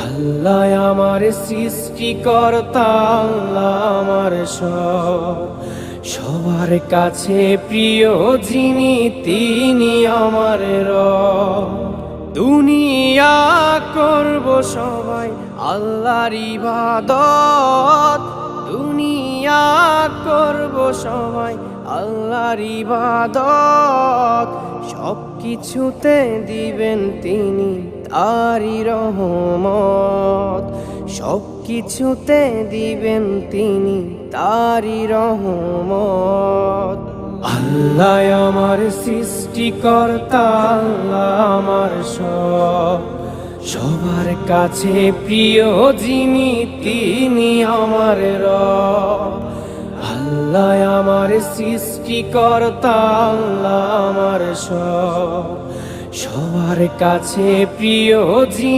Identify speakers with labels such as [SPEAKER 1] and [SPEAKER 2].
[SPEAKER 1] আল্লাহ আমার সৃষ্টিকর্তা, আল্লাহ আমার সবার কাছে প্রিয় যিনি, তিনি আমার রব। দুনিয়া করব সবাই আল্লাহর ইবাদত, দুনিয়া করব সবাই আল্লাহর ইবাদত। সব কিছুতে দিবেন তিনি তারি রহমত, সব কিছুতে দিবেন তিনি তারি রহমত। আল্লাহ আমার সৃষ্টিকর্তা, আল্লাহ আমার সবার কাছে প্রিয় যিনি, তিনি আমার রব। আল্লাহ আমার সৃষ্টিকর্তা, আল্লাহ আমার সবার কাছে প্রিয় যিনি।